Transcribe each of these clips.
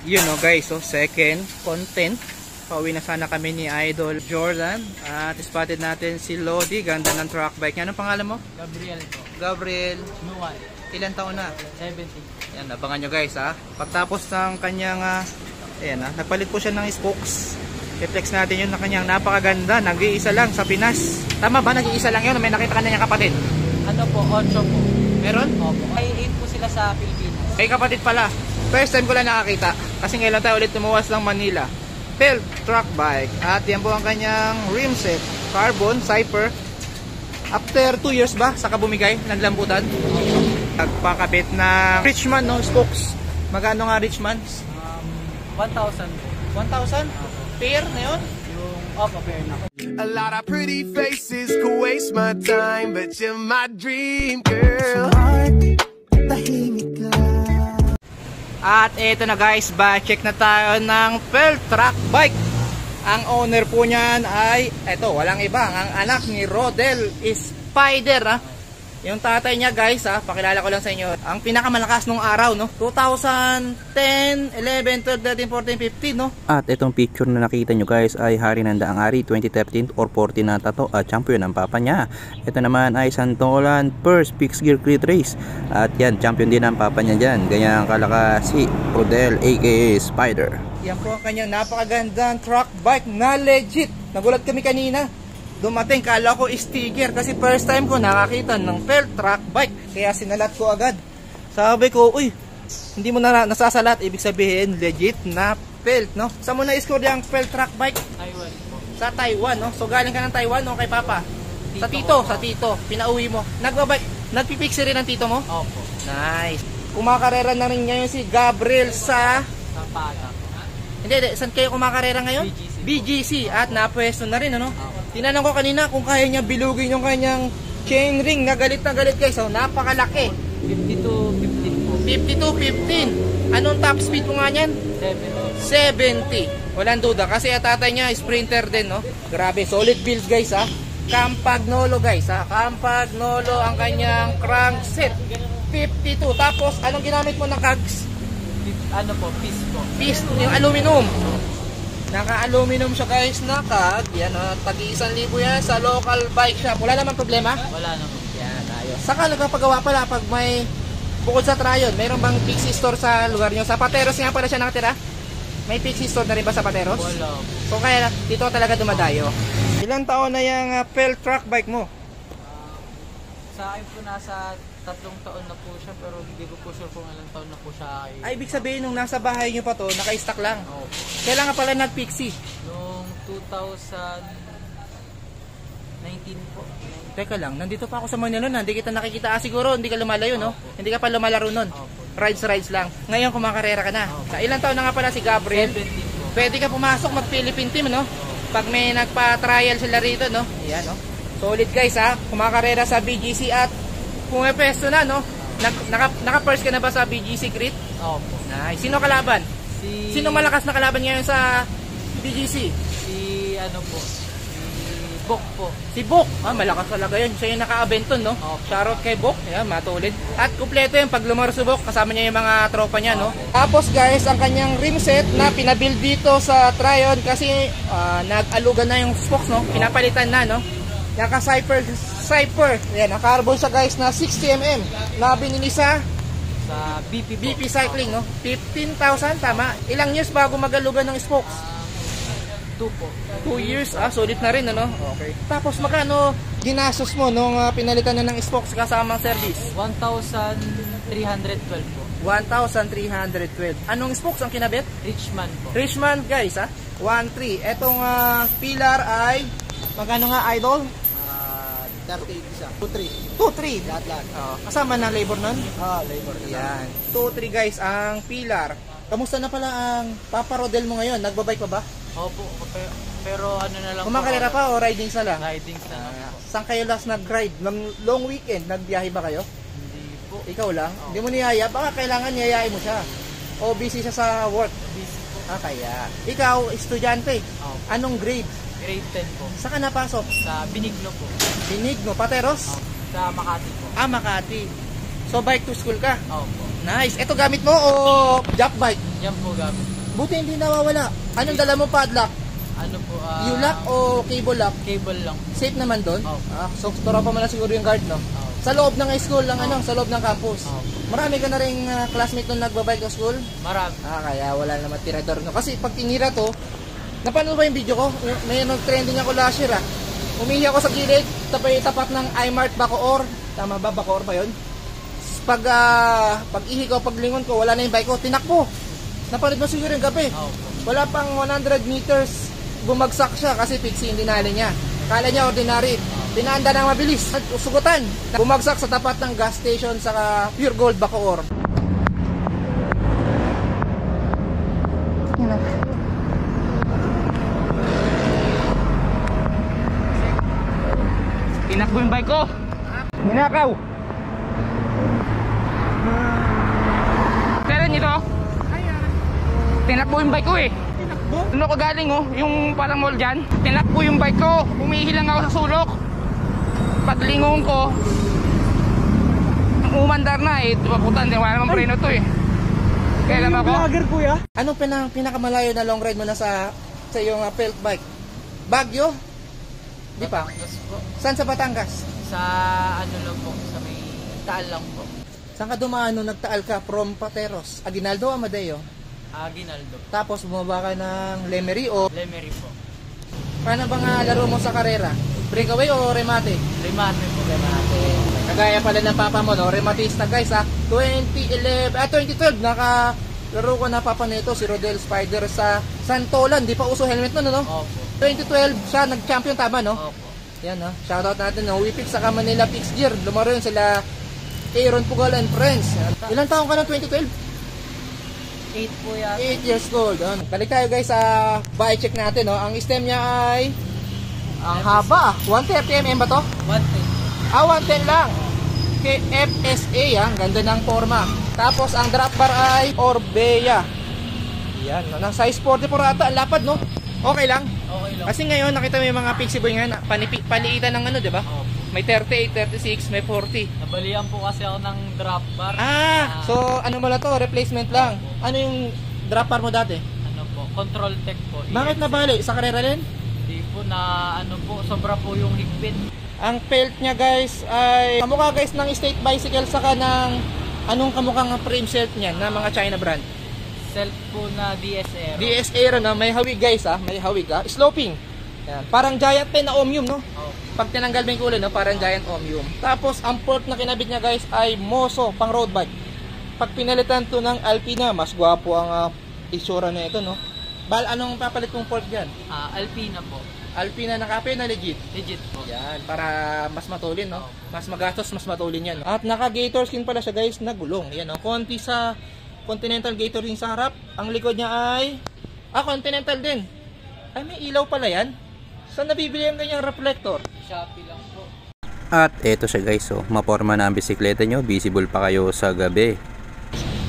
Yun o guys, so second content. Pauwi na sana kami ni Idol Jordan. At spotted natin si Lodi. Ganda ng track bike niya. Anong pangalan mo? Gabriel po. Gabriel. Nuwan. Ilan taon na? 70. Yan, abangan nyo guys ha. Pagtapos ng kanyang ayan, nagpalit po siya ng spokes. I-flex natin yun na kanyang napakaganda. Nag-iisa lang sa Pinas. Tama ba? Nag-iisa lang yun? May nakita ka na niyang kapatid? Ano po? 8 po. Meron? Opo. Ay 8 po sila sa Pilipinas. Kay kapatid pala. First time ko lang nakakita. Kasi ngayon tayo ulit tumuwas ng Manila. Pelt track bike. At yan po ang kanyang rim set. Carbon, Cyper. After 2 years ba? Saka bumigay? Naglambutan? Nagpakabit na Richman, no? Spokes. Magkano nga Richman? 1,000 po. 1,000? Pair na yun? Yung opo, pair na. A lot of pretty faces could waste my time, but you're my dream girl. At eto na guys, check na tayo ng Pelt track bike. Ang owner po niyan ay eto, walang iba, ang anak ni Rodel Spider ha. Yung tatay niya guys ha, pakilala ko lang sa inyo. Ang pinakamalakas nung araw no, 2010, 11, 12, 13, 14, 15 no. At itong picture na nakita nyo guys ay Hari ng Daang Ari 2013 or 14 na tato at champion ang papa niya. Ito naman ay Santolan First Fixed Gear Crit Race. At yan, champion din ang papa niya dyan. Ganyan kalakas si Rodel aka Spider. Yan po ang kanyang napakagandang truck bike na legit. Nagulat kami kanina. Dumating, kala ko sticker kasi first time ko nakakita ng Pelt track bike. Kaya sinalat ko agad. Sabi ko, uy, hindi mo na nasasalat. Ibig sabihin, legit na Pelt, no? Saan mo na-score yung Pelt track bike? Taiwan po. Sa Taiwan, no? So galing ka ng Taiwan, no? Kay Papa? Tito Sa tito, ko. sa tito. Pinauwi mo. Nagpipixie rin ng tito mo? Opo. Nice. Kumakarera na rin ngayon si Gabriel sa... Sa Paga po. Hindi. Saan kayo kumakarera ngayon? BGC. BGC. At napwesto na rin, ano? Tinanong ko kanina kung kaya niya bilugin yung kanyang chain ring. Nagalit na galit guys. So, napakalaki. 52-15 po. 52-15. Anong top speed mo nga niyan? 70. Walang duda. Kasi ang tatay niya, sprinter din, no? Grabe. Solid build guys, ha? Campagnolo guys, ha? Campagnolo ang kanyang crankset. 52. Tapos, anong ginamit mo ng cogs? Ano po? Piece po. Piece, yung aluminum. Naka-aluminum siya guys na kag. Yan o, tag-1,000 yan sa local bike shop. Wala naman problema? Wala naman. Yan, ayos. Saka nagpapagawa pala pag may bukod sa Tryon. Mayroon bang Pixie store sa lugar nyo? Sa Pateros nga pala siya nakatira? May Pixie store na rin ba sa Pateros? Wala. So kaya dito talaga dumadayo. Ilang taon na yung Pelt track bike mo? Sa akin po nasa 3 taon na po siya, pero hindi ko po sure kung ilang taon na po siya. Ay, ibig sabihin nung nasa bahay nyo pa to, naka-stock lang. Opo. Kailangan pala nag-Pixie. Noong 2019 po. Teka lang, nandito pa ako sa Manila nun. Hindi kita nakikita. Siguro hindi ka lumalayo, no? Hindi ka pa lumalaro nun. Rides lang. Ngayon kumakarera ka na. Sa ilang taon na nga pala si Gabriel? 17 po. Pwede ka pumasok mag-Philippine team, no? Pag may nagpa-trial sila rito, no? Ayan, no? Solid guys, ha? Kumakarera sa BGC at pumepesto na, no? Naka-first ka na ba sa BGC Crit? Opo. Nice. Sino kalaban? Sino malakas na kalaban ngayon sa BGC? Si ano po? Si Bok po. Si Bok. Ah, malakas talaga yun. Siya yung naka-abenton, no? Opo. Shoutout kay Bok. Ayan, matulid. At kumpleto yun. Pag lumaro si Bok, kasama niya yung mga tropa niya, no? Tapos guys, ang kanyang rim set na pinabuild dito sa Tryon kasi nag-alugan na yung spokes, no? Pinapalitan na, no? Naka-Cyper. Ayan, ang-carbon siya guys na 60mm na binili sa BP Cycling, no? 15,000, tama? Ilang years bago magalugan ng spokes? 2 po. 2 years, solid na rin, ano? Okay. Tapos magkano ginastos mo nung pinalitan na ng spokes kasamang service? 1,312 po. 1,312. Anong spokes ang kinabit? Richman po. Richman guys, 1,3. Etong pillar ay magkano nga, Idol? 38 isa. 2,3. Lahat. Kasama na labor nun? Labor. Yan. 2,3 guys ang pillar. Kamusta na pala ang Papa Rodel mo ngayon? Nagbabike pa ba? Opo. Pero ano na lang Kumakalera pa o riding sa lang? Riding na lang po. Saan kayo last nag-ride? Long weekend, nagbiyahe ba kayo? Hindi po. Ikaw lang? Hindi mo niyaya? Baka kailangan niyayain mo siya. O busy siya sa work? Busy po. Kaya. Ikaw, estudyante. Anong grade? Grade 10 po. Saan ka napasok? Sa Binigno po. Binigno, Pateros? Sa Makati po. Makati. So bike to school ka? Opo. Nice. Ito gamit mo o jack bike? Yan po gamit. Buti hindi nawawala. Anong dala mo, padlock? Ano po, U-lock o cable lock? cable lang. Safe naman doon? Opo. So turo pa mo na siguro yung guard, no? Opo. Sa loob ng school lang, sa loob ng campus. Opo. Marami ka na rin classmate nung nagbabike sa school? Marami. Kaya wala naman tirador, no? Kasi pag tinira to, napanood ba yung video ko? May nag-trending ako last year, Umihi ako sa gilid, tapat ng iMart Bacoor. Tama ba? Bacoor pa yun? Pag ihi ko, paglingon ko, wala na yung bike ko, tinakbo. Napanood mo siguro yung gabi. Opo. Wala pang 100 meters, bumagsak siya kasi fixie yung dinali niya. Kala niya ordinary. Pinaanda ng mabilis. Sugutan. Bumagsak sa tapat ng gas station sa Pure Gold Bacoor. Tinakbo yung bike ko. Ninakaw. Pero nito, tinakbo yung bike ko Tinakbo? Ano ko galing yung parang mall dyan. Tinakbo yung bike ko. Umihilang ako sa sulok. Paglingon ko, umandar na Putan, wala namang preno to Kailan ako? Vlogger kuya? Anong pinakamalayo na long ride mo na sa iyong pelt bike? Baguio? Di pa? Batangas po. Saan sa Batangas? Sa ano lang po, sa may Taal lang po. Saan ka dumaan nung nagtaal ka? From Pateros, Aguinaldo, Amadeo? Aguinaldo. Tapos bumaba ka ng Lemery o Lemery po. paano ba nga laro mo sa karera? Breakaway o remate? Remate po. Remate. Kagaya pala ng papa mo, no? Rematista guys 2012 nakalaro ko na papa nito, si Rodel Spider sa Santolan. Di pa uso helmet nun, no? Opo. 2012 siya nag-champion, tama, no? Opo. Yan, no? Shoutout natin, no? Wipix sa Manila Pix Gear. Lumaro yun sila Aaron Pugal and Friends. Ilan taong ka ng 2012? 8 po yata. 8 years old. Balik tayo guys sa bike check natin, no? Ang stem niya ay ang haba. 130mm ba to? 110. 110 lang. FSA, ganda ng forma. Tapos ang drop bar ay Orbea. Yan, no? Nang size 44 ata. Ang lapad, no? Okay lang. Okay lang. Kasi ngayon nakita mo yung mga Pixie Boy ngayon, paliitan ng ano, di ba? Opo. May 38, 36, may 40. Nabalian po kasi ako ng drop bar. So ano mo lang to, replacement lang. Ano yung drop bar mo dati? Ano po, control tech po. Bakit nabali? Sa karera din? Hindi po na ano po, sobra po yung higpit. Ang pelt niya guys ay kamukha guys ng state bicycle saka ng anong kamukhang frame set niyan na mga China brand. Self po na DS Aero. DS Aero na may hawig guys may hawig sloping. Yan. Parang Giant Pen na Omnium, no? Oh. Pag tinanggal mo yung kulay, no? Parang Giant Omnium. Tapos ang port na kinabit niya guys ay Moso pang road bike. Pag pinalitan to ng Alpina, mas gwapo ang isura na ito, no? Anong papalit mong port diyan? Alpina po. Alpina na kape na legit. Legit po. Yan, para mas matulin, no? Mas magastos, mas matulin yan. At naka gator skin pala siya guys, na gulong. Yan, no? Konti sa Continental Gator din sa harap. Ang likod niya ay Continental din. Ay, may ilaw pala yan. Saan nabibili ang ganyang reflector? Shopee lang po. At eto siya guys, maporma na ang bisikleta nyo, visible pa kayo sa gabi.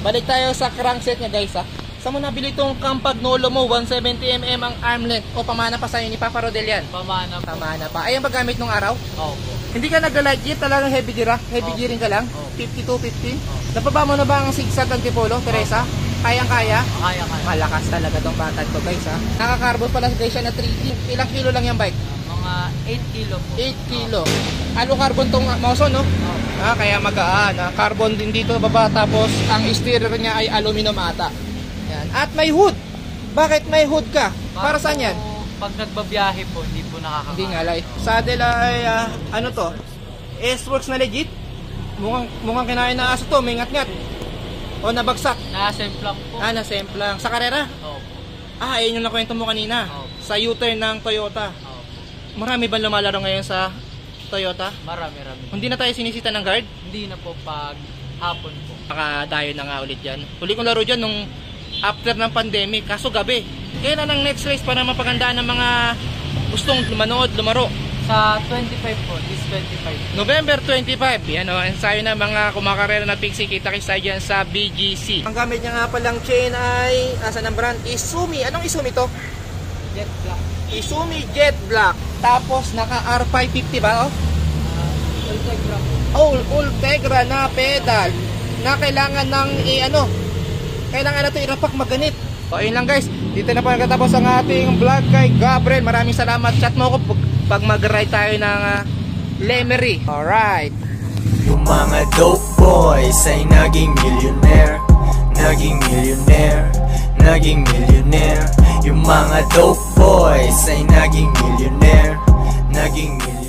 Balik tayo sa crankset niya guys Saan mo nabili itong Campag Nolo mo? 170mm ang arm length. O pamana pa sa'yo ni Papa Rodel yan? Pamana po. Pamana pa. Ayan ba gamit nung araw? Opo. Hindi ka nag-light gear? Talagang heavy gear Heavy gearing ka lang? 52-50? Napaba mo na ba ang zigzag antipolo, Teresa? Kayang-kaya? Kaya. Malakas talaga tong bata to guys Nakakarbon pala guys siya na 3D. Ilang kilo lang yung bike? Mga 8 kilo po. 8 kilo. Alo carbon tong moso, no? Kaya magaan. Carbon din dito baba. Tapos ang steerer niya ay aluminum ata. Yan. At may hood. Bakit may hood ka? Para saan yan? Pag nagbabiyahe po, hindi po nakakakain. Hindi nga like. Saddle ay ano to? S-Works na legit? Mukhang kinain na aso to. May ngat-ngat. O nabagsak? Na-semplang po. Nasemplang. Sa karera? Opo. Ayun yung nakwento mo kanina. Sa U-turn ng Toyota. Opo. Marami ba lumalaro ngayon sa Toyota? Marami. Hindi na tayo sinisita ng guard? Hindi na po pag hapon po. Nakadayo na nga ulit yan. Huli kong laro dyan nung after ng pandemic. Kaso gabi. Kailan ang next race para mapagandaan ng mga gustong lumaro? Sa 25 po, this 25. November 25. Yan o, ensayo na mga kumakarera na Pixie. Kita-kits tayo dyan sa BGC. Ang gamit niya nga palang chain ay, asan ang brand? Izumi. Anong Izumi to? Jet black. Izumi Jet Black. Tapos naka R550 ba? Ultegra po. Ultegra na pedal. na kailangan ng kailangan natin irapak maganit. So ayun lang guys, dito na po nagtatapos ang ating vlog kay Gabriel. Maraming salamat. Chat mo ako pag mag-ride tayo ng Lemery. Alright. Yung mga dope boys ay naging millionaire, naging millionaire, naging millionaire. Yung mga dope boys ay naging millionaire, naging millionaire.